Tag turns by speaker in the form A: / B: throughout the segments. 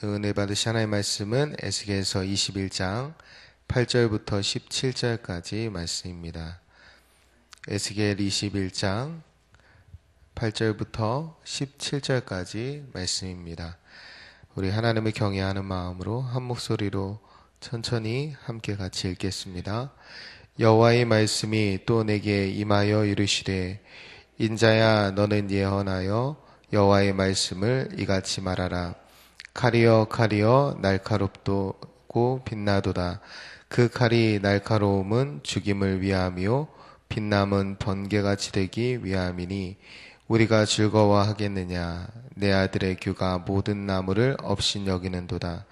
A: 은혜 받으신 하나님의 말씀은 에스겔서 21장 8절부터 17절까지 말씀입니다. 에스겔 21장 8절부터 17절까지 말씀입니다. 우리 하나님을 경외하는 마음으로 한 목소리로 천천히 함께 같이 읽겠습니다. 여호와의 말씀이 또 내게 임하여 이르시되 인자야 너는 예언하여 여호와의 말씀을 이같이 말하라. 칼이여 칼이여 날카롭고 빛나도다. 그 칼이 날카로움은 죽임을 위함이요 빛남은 번개같이 되기 위함이니 우리가 즐거워하겠느냐. 내 아들의 규가 모든 나무를 업신여기는도다.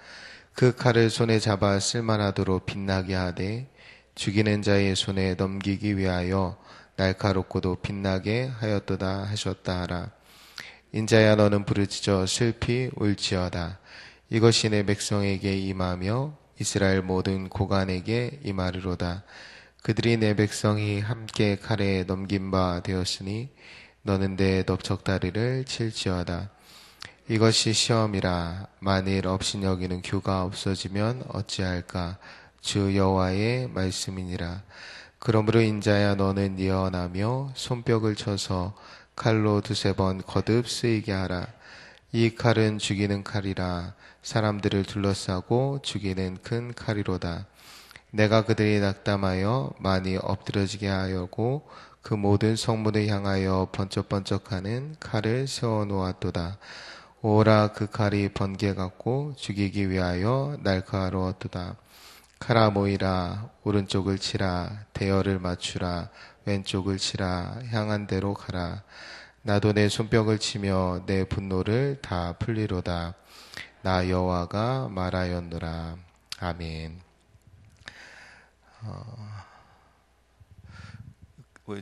A: 그 칼을 손에 잡아 쓸만하도록 빛나게 하되 죽이는 자의 손에 넘기기 위하여 날카롭고도 빛나게 하였도다 하셨다 하라. 인자야 너는 부르짖어 슬피 울지어다. 이것이 내 백성에게 임하며 이스라엘 모든 고관에게 임하리로다. 그들이 내 백성이 함께 칼에 넘긴 바 되었으니 너는 내 넓적다리를 칠지어다. 이것이 시험이라. 만일 업신여기는 규가 없어지면 어찌할까. 주 여호와의 말씀이니라. 그러므로 인자야 너는 예언하며 손뼉을 쳐서 칼로 두세 번 거듭 쓰이게 하라. 이 칼은 죽이는 칼이라. 사람들을 둘러싸고 죽이는 큰 칼이로다. 내가 그들이 낙담하여 많이 엎드러지게 하려고 그 모든 성문을 향하여 번쩍번쩍하는 칼을 세워놓았도다. 오라 그 칼이 번개 같고 죽이기 위하여 날카로웠도다. 칼아 모이라. 오른쪽을 치라. 대열을 맞추라. 왼쪽을 치라. 향한 대로 가라. 나도 내 손뼉을 치며 내 분노를 다 풀리로다. 나 여호와가 말하였노라. 아멘.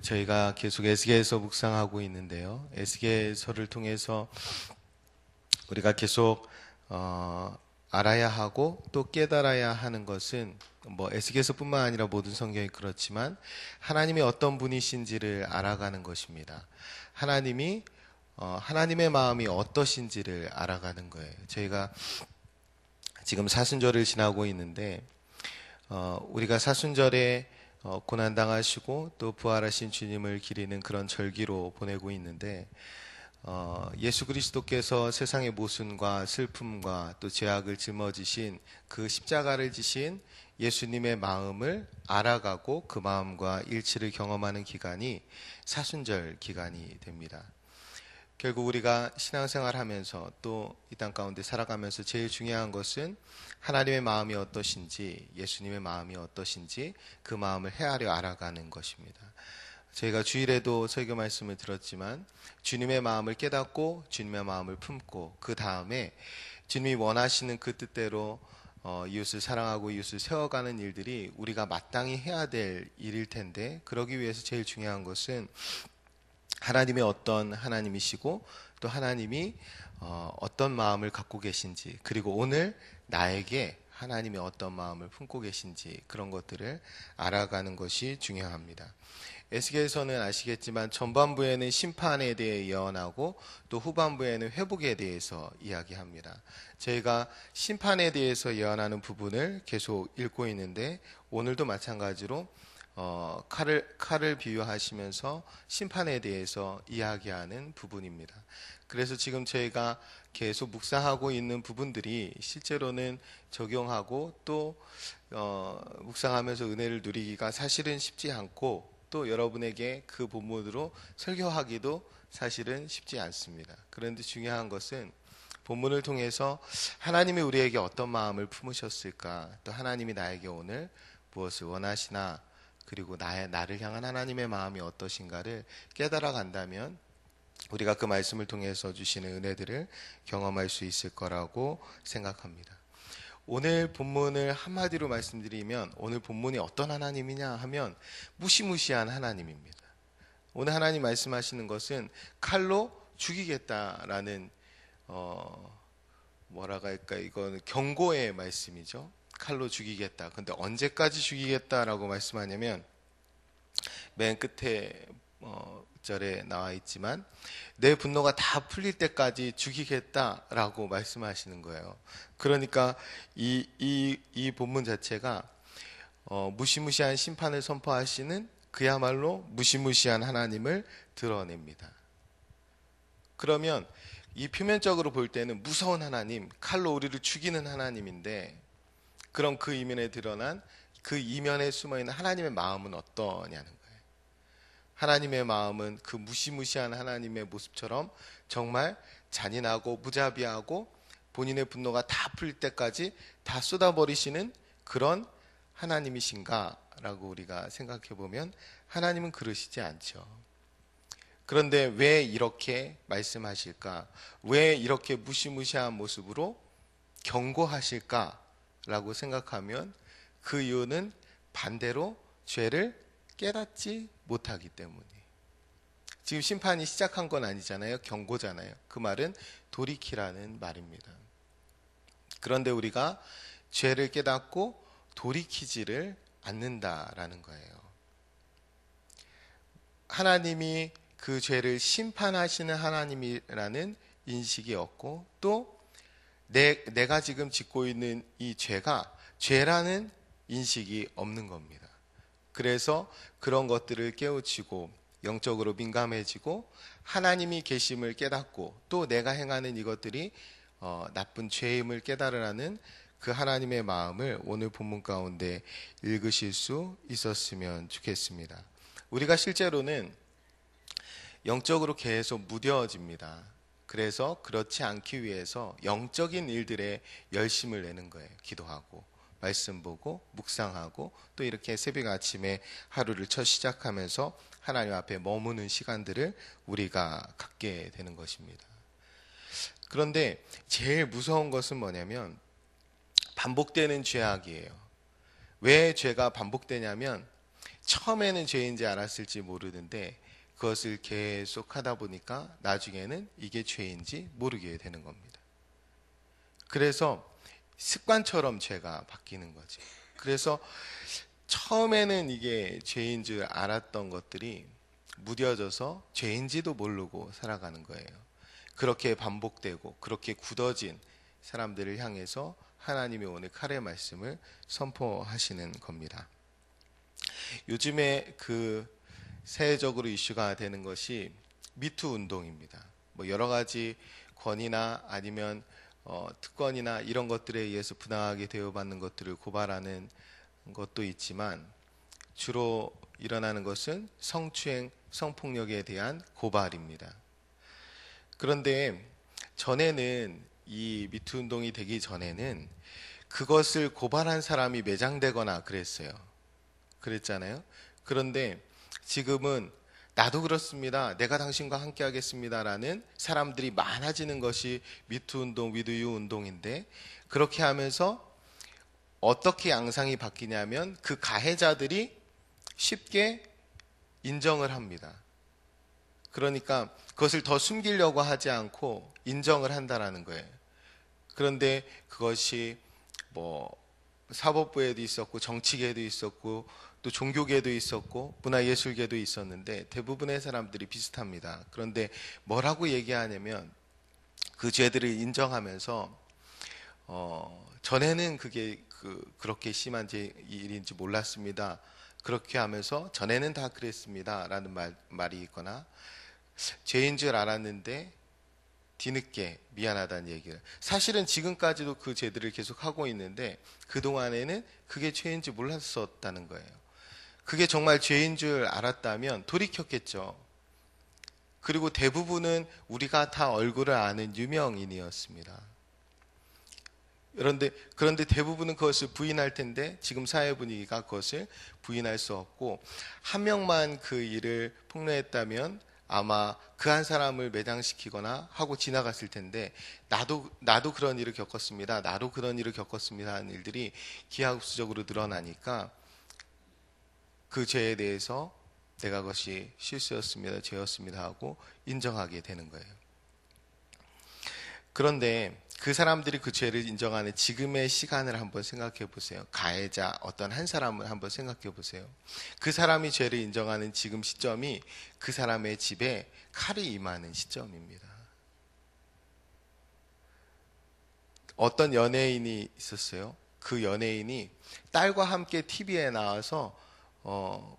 A: 저희가 계속 에스겔서 묵상하고 있는데요. 에스겔서를 통해서 우리가 계속 알아야 하고 또 깨달아야 하는 것은 에스겔서뿐만 아니라 모든 성경이 그렇지만 하나님이 어떤 분이신지를 알아가는 것입니다. 하나님의 마음이 어떠신지를 알아가는 거예요. 저희가 지금 사순절을 지나고 있는데 우리가 사순절에 고난당하시고 또 부활하신 주님을 기리는 그런 절기로 보내고 있는데 예수 그리스도께서 세상의 모순과 슬픔과 또 죄악을 짊어지신 그 십자가를 지신 예수님의 마음을 알아가고 그 마음과 일치를 경험하는 기간이 사순절 기간이 됩니다. 결국 우리가 신앙생활 하면서 또 이 땅 가운데 살아가면서 제일 중요한 것은 하나님의 마음이 어떠신지, 예수님의 마음이 어떠신지 그 마음을 헤아려 알아가는 것입니다. 저희가 주일에도 설교 말씀을 들었지만 주님의 마음을 깨닫고 주님의 마음을 품고 그 다음에 주님이 원하시는 그 뜻대로 이웃을 사랑하고 이웃을 세워가는 일들이 우리가 마땅히 해야 될 일일 텐데, 그러기 위해서 제일 중요한 것은 하나님이 어떤 하나님이시고 또 하나님이 어떤 마음을 갖고 계신지, 그리고 오늘 나에게 하나님이 어떤 마음을 품고 계신지 그런 것들을 알아가는 것이 중요합니다. 에스겔서는 아시겠지만 전반부에는 심판에 대해 예언하고 또 후반부에는 회복에 대해서 이야기합니다. 저희가 심판에 대해서 예언하는 부분을 계속 읽고 있는데 오늘도 마찬가지로 칼을 비유하시면서 심판에 대해서 이야기하는 부분입니다. 그래서 지금 저희가 계속 묵상하고 있는 부분들이 실제로는 적용하고 또 묵상하면서 은혜를 누리기가 사실은 쉽지 않고, 또 여러분에게 그 본문으로 설교하기도 사실은 쉽지 않습니다. 그런데 중요한 것은 본문을 통해서 하나님이 우리에게 어떤 마음을 품으셨을까, 또 하나님이 나에게 오늘 무엇을 원하시나, 그리고 나를 향한 하나님의 마음이 어떠신가를 깨달아 간다면 우리가 그 말씀을 통해서 주시는 은혜들을 경험할 수 있을 거라고 생각합니다. 오늘 본문을 한마디로 말씀드리면 오늘 본문이 어떤 하나님이냐 하면 무시무시한 하나님입니다. 오늘 하나님 말씀하시는 것은 칼로 죽이겠다라는 이건 경고의 말씀이죠. 칼로 죽이겠다. 근데 언제까지 죽이겠다라고 말씀하냐면 맨 끝에 절에 나와 있지만 내 분노가 다 풀릴 때까지 죽이겠다라고 말씀하시는 거예요. 그러니까 이 본문 자체가 무시무시한 심판을 선포하시는 그야말로 무시무시한 하나님을 드러냅니다. 그러면 이 표면적으로 볼 때는 무서운 하나님, 칼로 우리를 죽이는 하나님인데, 그럼 그 이면에 드러난 그 이면에 숨어있는 하나님의 마음은 어떠냐는 거예요. 하나님의 마음은 그 무시무시한 하나님의 모습처럼 정말 잔인하고 무자비하고 본인의 분노가 다 풀릴 때까지 다 쏟아버리시는 그런 하나님이신가? 라고 우리가 생각해 보면 하나님은 그러시지 않죠. 그런데 왜 이렇게 말씀하실까? 왜 이렇게 무시무시한 모습으로 경고하실까? 라고 생각하면 그 이유는 반대로 죄를 깨닫지 못하기 때문에. 지금 심판이 시작한 건 아니잖아요. 경고잖아요. 그 말은 돌이키라는 말입니다. 그런데 우리가 죄를 깨닫고 돌이키지를 않는다라는 거예요. 하나님이 그 죄를 심판하시는 하나님이라는 인식이 없고, 또 내가 지금 짓고 있는 이 죄가 죄라는 인식이 없는 겁니다. 그래서 그런 것들을 깨우치고 영적으로 민감해지고 하나님이 계심을 깨닫고 또 내가 행하는 이것들이 나쁜 죄임을 깨달으라는 그 하나님의 마음을 오늘 본문 가운데 읽으실 수 있었으면 좋겠습니다. 우리가 실제로는 영적으로 계속 무뎌집니다. 그래서 그렇지 않기 위해서 영적인 일들에 열심을 내는 거예요. 기도하고 말씀 보고 묵상하고 또 이렇게 새벽 아침에 하루를 첫 시작하면서 하나님 앞에 머무는 시간들을 우리가 갖게 되는 것입니다. 그런데 제일 무서운 것은 뭐냐면 반복되는 죄악이에요. 왜 죄가 반복되냐면 처음에는 죄인지 알았을지 모르는데 그것을 계속 하다 보니까 나중에는 이게 죄인지 모르게 되는 겁니다. 그래서 습관처럼 죄가 바뀌는 거지. 그래서 처음에는 이게 죄인 줄 알았던 것들이 무뎌져서 죄인지도 모르고 살아가는 거예요. 그렇게 반복되고 그렇게 굳어진 사람들을 향해서 하나님이 오늘 칼의 말씀을 선포하시는 겁니다. 요즘에 그 세계적으로 이슈가 되는 것이 미투 운동입니다. 뭐 여러 가지 권위나 아니면 특권이나 이런 것들에 의해서 부당하게 대우받는 것들을 고발하는 것도 있지만 주로 일어나는 것은 성추행, 성폭력에 대한 고발입니다. 그런데 전에는 이 미투 운동이 되기 전에는 그것을 고발한 사람이 매장되거나 그랬잖아요. 그런데 지금은 나도 그렇습니다. 내가 당신과 함께 하겠습니다라는 사람들이 많아지는 것이 미투 운동, 위드유 운동인데, 그렇게 하면서 어떻게 양상이 바뀌냐면 그 가해자들이 쉽게 인정을 합니다. 그러니까 그것을 더 숨기려고 하지 않고 인정을 한다라는 거예요. 그런데 그것이 뭐 사법부에도 있었고 정치계도 있었고 또 종교계도 있었고 문화예술계도 있었는데 대부분의 사람들이 비슷합니다. 그런데 뭐라고 얘기하냐면 그 죄들을 인정하면서 전에는 그게 그렇게 심한 일인지 몰랐습니다. 그렇게 하면서 전에는 다 그랬습니다. 라는 말이 있거나 죄인 줄 알았는데 뒤늦게 미안하다는 얘기를. 사실은 지금까지도 그 죄들을 계속 하고 있는데 그동안에는 그게 죄인지 몰랐었다는 거예요. 그게 정말 죄인 줄 알았다면 돌이켰겠죠. 그리고 대부분은 우리가 다 얼굴을 아는 유명인이었습니다. 그런데 대부분은 그것을 부인할 텐데 지금 사회 분위기가 그것을 부인할 수 없고, 한 명만 그 일을 폭로했다면 아마 그 한 사람을 매장시키거나 하고 지나갔을 텐데 나도 그런 일을 겪었습니다. 나도 그런 일을 겪었습니다 하는 일들이 기하급수적으로 늘어나니까 그 죄에 대해서 내가 그것이 실수였습니다, 죄였습니다 하고 인정하게 되는 거예요. 그런데 그 사람들이 그 죄를 인정하는 지금의 시간을 한번 생각해 보세요. 가해자 어떤 한 사람을 한번 생각해 보세요. 그 사람이 죄를 인정하는 지금 시점이 그 사람의 집에 칼이 임하는 시점입니다. 어떤 연예인이 있었어요. 그 연예인이 딸과 함께 TV에 나와서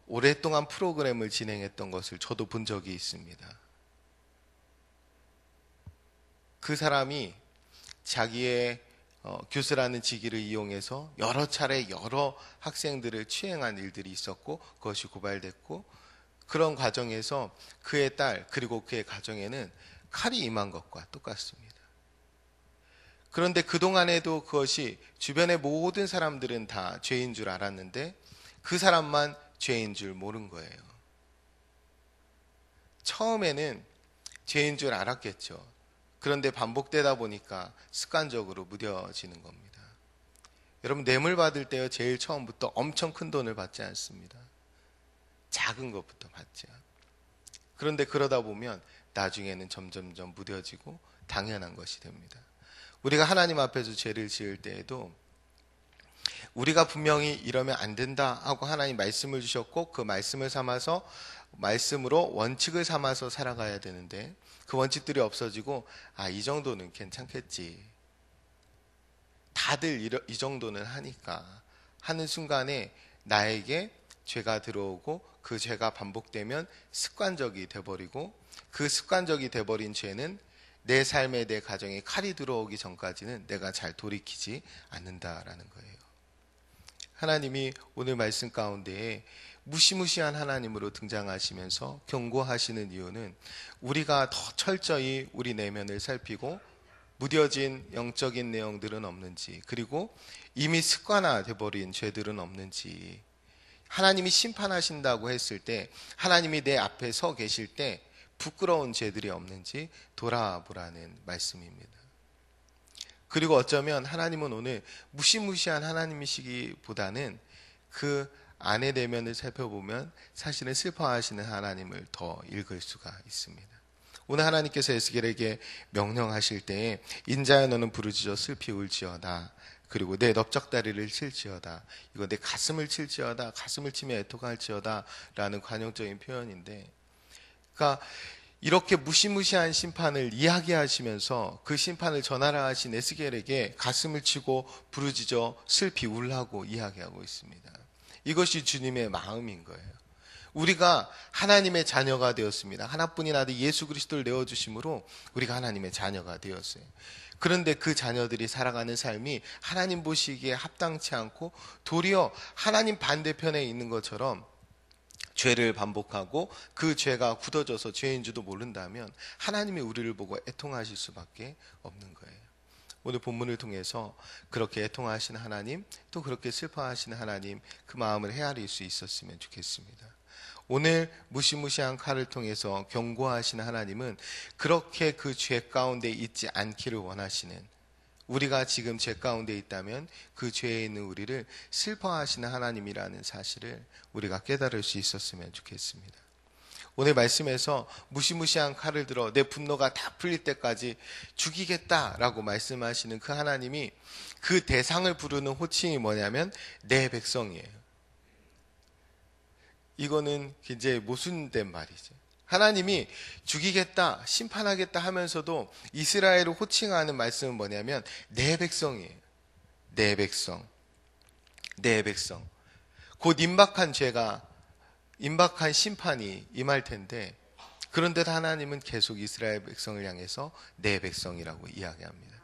A: 오랫동안 프로그램을 진행했던 것을 저도 본 적이 있습니다. 그 사람이 자기의 교수라는 직위를 이용해서 여러 차례 여러 학생들을 취행한 일들이 있었고 그것이 고발됐고 그런 과정에서 그의 딸 그리고 그의 가정에는 칼이 임한 것과 똑같습니다. 그런데 그동안에도 그것이 주변의 모든 사람들은 다 죄인 줄 알았는데 그 사람만 죄인 줄 모른 거예요. 처음에는 죄인 줄 알았겠죠. 그런데 반복되다 보니까 습관적으로 무뎌지는 겁니다. 여러분, 뇌물 받을 때요, 제일 처음부터 엄청 큰 돈을 받지 않습니다. 작은 것부터 받죠. 그런데 그러다 보면 나중에는 점점점 무뎌지고 당연한 것이 됩니다. 우리가 하나님 앞에서 죄를 지을 때에도 우리가 분명히 이러면 안 된다 하고 하나님 말씀을 주셨고 그 말씀을 삼아서 말씀으로 원칙을 삼아서 살아가야 되는데 그 원칙들이 없어지고 이 정도는 괜찮겠지. 다들 이 정도는 하니까 하는 순간에 나에게 죄가 들어오고 그 죄가 반복되면 습관적이 돼버리고 그 습관적이 돼버린 죄는 내 삶에 내 가정에 칼이 들어오기 전까지는 내가 잘 돌이키지 않는다라는 거예요. 하나님이 오늘 말씀 가운데에 무시무시한 하나님으로 등장하시면서 경고하시는 이유는 우리가 더 철저히 우리 내면을 살피고 무뎌진 영적인 내용들은 없는지 그리고 이미 습관화돼 버린 죄들은 없는지 하나님이 심판하신다고 했을 때 하나님이 내 앞에 서 계실 때 부끄러운 죄들이 없는지 돌아보라는 말씀입니다. 그리고 어쩌면 하나님은 오늘 무시무시한 하나님이시기보다는 그 안의 내면을 살펴보면 사실은 슬퍼하시는 하나님을 더 읽을 수가 있습니다. 오늘 하나님께서 에스겔에게 명령하실 때에 인자야 너는 부르짖어 슬피 울지어다. 그리고 내 넓적다리를 칠지어다. 이거 내 가슴을 칠지어다. 가슴을 치며 애통할지어다 라는 관용적인 표현인데 그러니까 이렇게 무시무시한 심판을 이야기하시면서 그 심판을 전하라 하신 에스겔에게 가슴을 치고 부르짖어 슬피 울라고 이야기하고 있습니다. 이것이 주님의 마음인 거예요. 우리가 하나님의 자녀가 되었습니다. 하나뿐인 아들 예수 그리스도를 내어주심으로 우리가 하나님의 자녀가 되었어요. 그런데 그 자녀들이 살아가는 삶이 하나님 보시기에 합당치 않고 도리어 하나님 반대편에 있는 것처럼 죄를 반복하고 그 죄가 굳어져서 죄인 줄도 모른다면 하나님이 우리를 보고 애통하실 수밖에 없는 거예요. 오늘 본문을 통해서 그렇게 애통하시는 하나님 또 그렇게 슬퍼하시는 하나님 그 마음을 헤아릴 수 있었으면 좋겠습니다. 오늘 무시무시한 칼을 통해서 경고하시는 하나님은 그렇게 그 죄 가운데 있지 않기를 원하시는 우리가 지금 죄 가운데 있다면 그 죄에 있는 우리를 슬퍼하시는 하나님이라는 사실을 우리가 깨달을 수 있었으면 좋겠습니다. 오늘 말씀에서 무시무시한 칼을 들어 내 분노가 다 풀릴 때까지 죽이겠다라고 말씀하시는 그 하나님이 그 대상을 부르는 호칭이 뭐냐면 내 백성이에요. 이거는 굉장히 모순된 말이죠. 하나님이 죽이겠다, 심판하겠다 하면서도 이스라엘을 호칭하는 말씀은 뭐냐면 내 백성이에요. 내 백성. 내 백성. 곧 임박한 죄가 임박한 심판이 임할 텐데 그런데도 하나님은 계속 이스라엘 백성을 향해서 내 백성이라고 이야기합니다.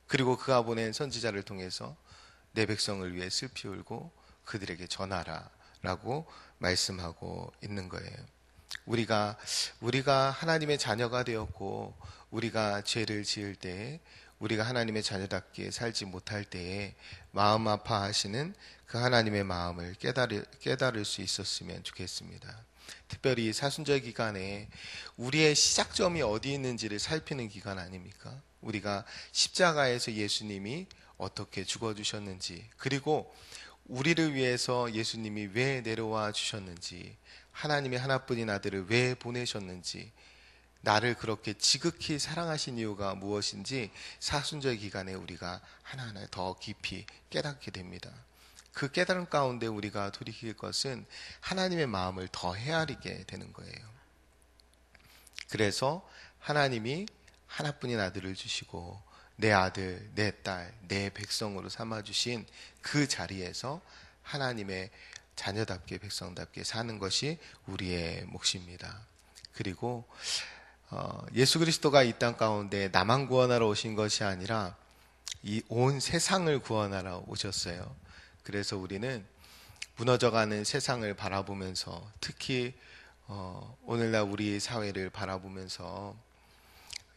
A: 그리고 그가 보낸 선지자를 통해서 내 백성을 위해 슬피 울고 그들에게 전하라 라고 말씀하고 있는 거예요. 우리가 하나님의 자녀가 되었고 우리가 죄를 지을 때에 우리가 하나님의 자녀답게 살지 못할 때에 마음 아파하시는 그 하나님의 마음을 깨달을 수 있었으면 좋겠습니다. 특별히 사순절 기간에 우리의 시작점이 어디 있는지를 살피는 기간 아닙니까? 우리가 십자가에서 예수님이 어떻게 죽어주셨는지 그리고 우리를 위해서 예수님이 왜 내려와 주셨는지 하나님의 하나뿐인 아들을 왜 보내셨는지 나를 그렇게 지극히 사랑하신 이유가 무엇인지 사순절 기간에 우리가 하나하나 더 깊이 깨닫게 됩니다. 그 깨달음 가운데 우리가 돌이킬 것은 하나님의 마음을 더 헤아리게 되는 거예요. 그래서 하나님이 하나뿐인 아들을 주시고 내 아들, 내 딸, 내 백성으로 삼아주신 그 자리에서 하나님의 자녀답게 백성답게 사는 것이 우리의 몫입니다. 그리고 예수 그리스도가 이 땅 가운데 나만 구원하러 오신 것이 아니라 이 온 세상을 구원하러 오셨어요. 그래서 우리는 무너져가는 세상을 바라보면서 특히 오늘날 우리 사회를 바라보면서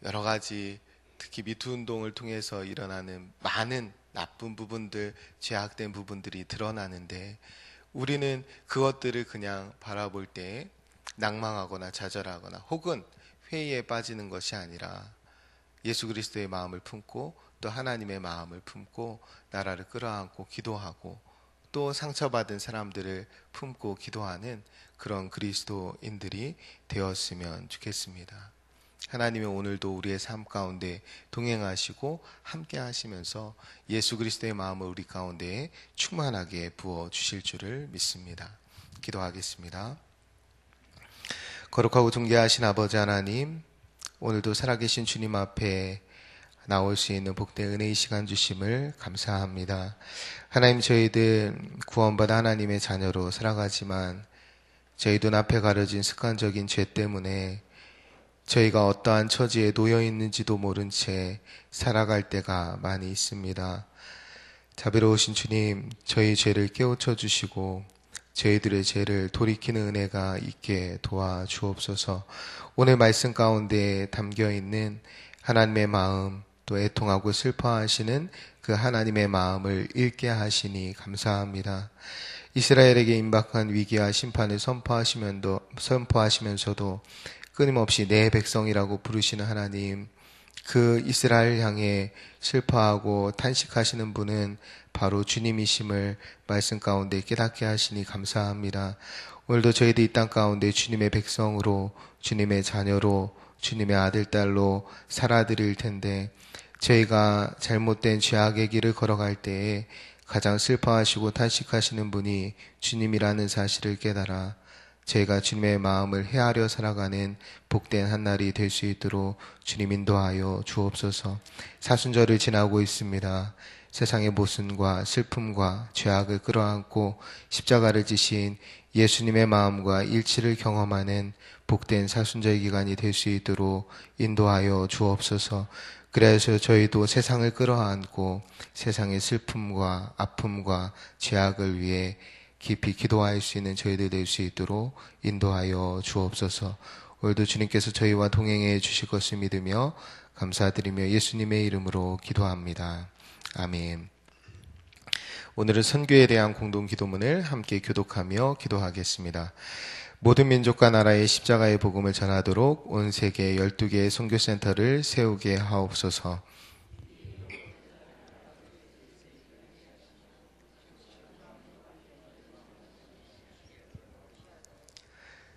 A: 여러 가지 특히 미투 운동을 통해서 일어나는 많은 나쁜 부분들, 죄악된 부분들이 드러나는데 우리는 그것들을 그냥 바라볼 때 낭망하거나 좌절하거나 혹은 회의에 빠지는 것이 아니라 예수 그리스도의 마음을 품고 또 하나님의 마음을 품고 나라를 끌어안고 기도하고 또 상처받은 사람들을 품고 기도하는 그런 그리스도인들이 되었으면 좋겠습니다. 하나님이 오늘도 우리의 삶 가운데 동행하시고 함께 하시면서 예수 그리스도의 마음을 우리 가운데에 충만하게 부어 주실 줄을 믿습니다. 기도하겠습니다. 거룩하고 존귀하신 아버지 하나님, 오늘도 살아계신 주님 앞에 나올 수 있는 복된 은혜의 시간 주심을 감사합니다. 하나님, 저희들 구원받아 하나님의 자녀로 살아가지만 저희 눈앞에 가려진 습관적인 죄 때문에 저희가 어떠한 처지에 놓여 있는지도 모른 채 살아갈 때가 많이 있습니다. 자비로우신 주님, 저희 죄를 깨우쳐 주시고 저희들의 죄를 돌이키는 은혜가 있게 도와주옵소서. 오늘 말씀 가운데 담겨 있는 하나님의 마음, 또 애통하고 슬퍼하시는 그 하나님의 마음을 읽게 하시니 감사합니다. 이스라엘에게 임박한 위기와 심판을 선포하시면서도 끊임없이 내 백성이라고 부르시는 하나님, 그 이스라엘 향해 슬퍼하고 탄식하시는 분은 바로 주님이심을 말씀 가운데 깨닫게 하시니 감사합니다. 오늘도 저희들 이 땅 가운데 주님의 백성으로, 주님의 자녀로, 주님의 아들, 딸로 살아드릴 텐데 저희가 잘못된 죄악의 길을 걸어갈 때에 가장 슬퍼하시고 탄식하시는 분이 주님이라는 사실을 깨달아 저희가 주님의 마음을 헤아려 살아가는 복된 한날이 될 수 있도록 주님 인도하여 주옵소서. 사순절을 지나고 있습니다. 세상의 모순과 슬픔과 죄악을 끌어안고 십자가를 지신 예수님의 마음과 일치를 경험하는 복된 사순절 기간이 될 수 있도록 인도하여 주옵소서. 그래서 저희도 세상을 끌어안고 세상의 슬픔과 아픔과 죄악을 위해 깊이 기도할 수 있는 저희들 될 수 있도록 인도하여 주옵소서. 오늘도 주님께서 저희와 동행해 주실 것을 믿으며 감사드리며 예수님의 이름으로 기도합니다. 아멘. 오늘은 선교에 대한 공동 기도문을 함께 교독하며 기도하겠습니다. 모든 민족과 나라의 십자가의 복음을 전하도록 온 세계 12개의 선교센터를 세우게 하옵소서.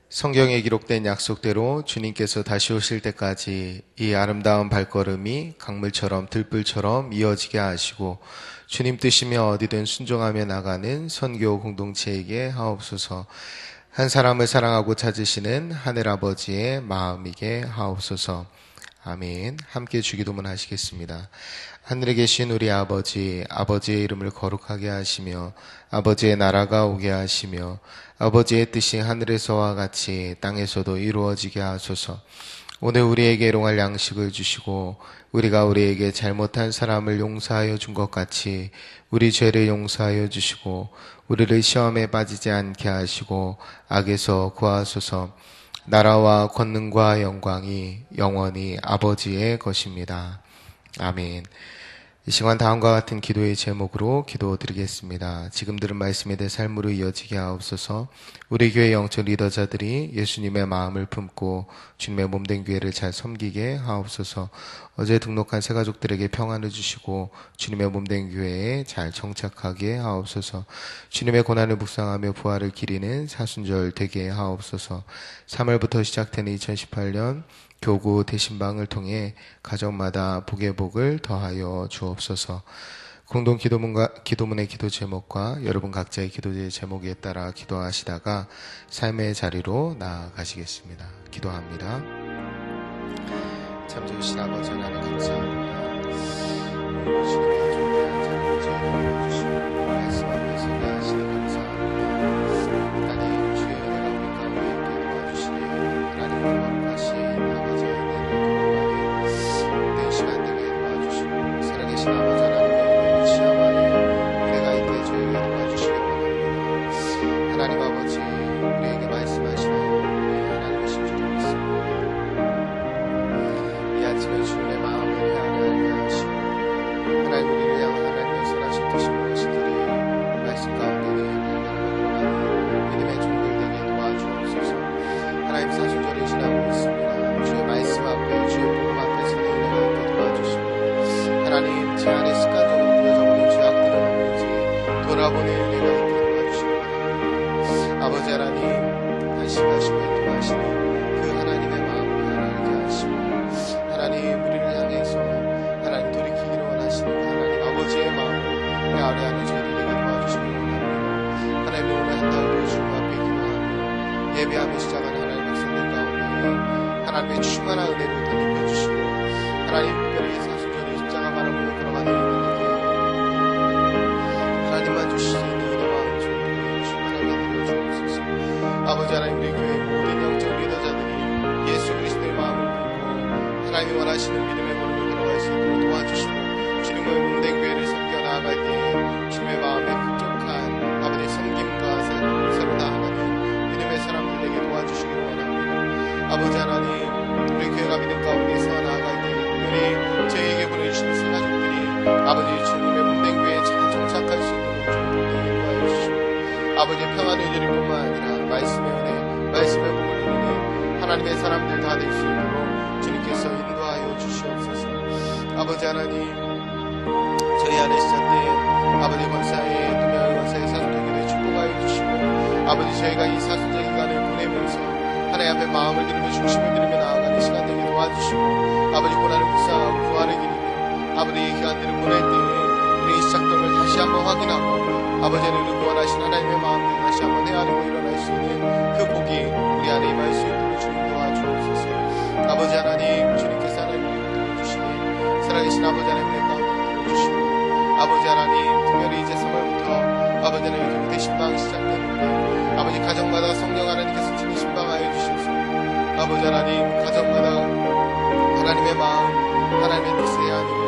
A: 성경에 기록된 약속대로 주님께서 다시 오실 때까지 이 아름다운 발걸음이 강물처럼 들불처럼 이어지게 하시고 주님 뜻이며 어디든 순종하며 나가는 선교 공동체이게 하옵소서. 한 사람을 사랑하고 찾으시는 하늘아버지의 마음이게 하옵소서. 아멘. 함께 주기도문 하시겠습니다. 하늘에 계신 우리 아버지, 아버지의 이름을 거룩하게 하시며 아버지의 나라가 오게 하시며 아버지의 뜻이 하늘에서와 같이 땅에서도 이루어지게 하소서. 오늘 우리에게 일용할 양식을 주시고 우리가 우리에게 잘못한 사람을 용서하여 준 것 같이 우리 죄를 용서하여 주시고 우리를 시험에 빠지지 않게 하시고 악에서 구하소서. 나라와 권능과 영광이 영원히 아버지의 것입니다. 아멘. 이 시간 다음과 같은 기도의 제목으로 기도드리겠습니다. 지금 들은 말씀에 대해 삶으로 이어지게 하옵소서. 우리 교회 영적 리더자들이 예수님의 마음을 품고 주님의 몸된 교회를 잘 섬기게 하옵소서. 어제 등록한 새 가족들에게 평안을 주시고 주님의 몸된 교회에 잘 정착하게 하옵소서. 주님의 고난을 묵상하며 부활을 기리는 사순절 되게 하옵소서. 3월부터 시작되는 2018년 교구 대신방을 통해 가정마다 복의 복을 더하여 주옵소서. 공동 기도문의 기도 제목과 여러분 각자의 기도 제목에 따라 기도하시다가 삶의 자리로 나아가시겠습니다. 기도합니다. 참 좋으신 아버지 하나님 감사합니다. 주님의 존귀한 자리를 저희에게 주시고 말씀 앞에서 나아가시니 감사합니다. 하나님 주의 은혜가 우리 가운데 있게 도와주시니 하나님의 거룩하신 아버지의 은혜를 경험하니 내 시간 되게 도와주시고 살아계신 아버지 하나님의 은혜를 체험하니 은혜가 있게 저희에게 도와주시기 바랍니다. 하나님 아버지 우리에게 말씀하시나요? 하나님의 신주를 믿습니다. 이 아침에 주님의 마음을 향하여 하시고 하나님 우리를 향한 하나님의 선하신 뜻을 무엇이기를 말씀 가운데 내어나가는 믿음의 종들 되게 도와주옵소서. 하나님 사순절을 지나고 있습니다. 주의 말씀 앞에 주의 복음 앞에 서는 은혜가 있게 도와주시고 하나님 제 안에 습관적으로 부여져버린 죄악들은 없는지 돌아보는 은혜가 있게 도와주시기 바랍니다. 아버지 하나님 단심하시고 인도하시는 그 하나님의 마음을 알게 하시고 하나님 우리를 향해서 하나님 돌이키기를 원하시는 하나님 아버지의 마음으로 내 아래하는 저희들에게 도와주시기 원합니다. 하나님 오늘 한달도 주님 앞에 기도하며 예배하며 시작하는 하나님의 백성들 가운데 하나님의 충만한 은혜로 덧입혀주시고 하나님 특별히 사순절의 십자가 바라보며 걸어가는 이들에게 하나님만 주실 수 있는 은혜와 은총을 충만하게 내려주옵소서. 아버지 하나님 우리 교회 모든 영적 리더자들이 예수 그리스도의 마음을 품고 하나님이 원하시는 믿음의 걸음을 걸어갈 수 있도록 도와주시고 주님의 몸된 교회를 섬겨 나아갈 때 주님의 마음에 흡족한 아버지의 섬김과 새로 나아가는 믿음의 사람들에게 도와주시기를 원합니다. 아버지 하나님 우리 교회가 믿음 가운데서 나아갈 때 특별히 저희에게 보내주시는 새가족들이 아버지 주님의 몸된 교회에 잘 정착할 수 있도록 주님께 도와주시고 아버지의 평안의 은혜를 뿐만 아니라 말씀의 은혜 말씀의 복을 누리는 하나님의 사람들 다 될 수 있도록 주님께서 인도하여 주시옵소서. 아버지 하나님 저희 안에 시작된 아버지 권사의 두명 권사의 사순절 기도에 축복하여 주시고 아버지 저희가 이 사순절 기간을 보내면서 하나님 앞에 마음을 들으며 중심을 들으며 나아가는 시간 되게 도와주시고 아버지 고난을 묵상하고 부활을 기리며 아버지 이 기간들을 보낼 때에 우리의 시작됨을 다시 한번 확인하고 아버지를 이루고 원하신 하나님의 마음을 다시 한번 헤아리고 일어날 수 있는 그 복이 우리 안에 임할 수 있도록 주님 도와주옵소서. 아버지 하나님 주님께서 하나님을 도와주시니 살아계신 아버지 하나님의 가운데 도와주시고 아버지 하나님 특별히 이제 3월부터 아버지 하나님 교대 신방 시작되는데 아버지 가정마다 성령 하나님께서 친히 신방하여 주시옵소서. 아버지 하나님 가정마다 하나님의 마음 하나님의 뜻에 하는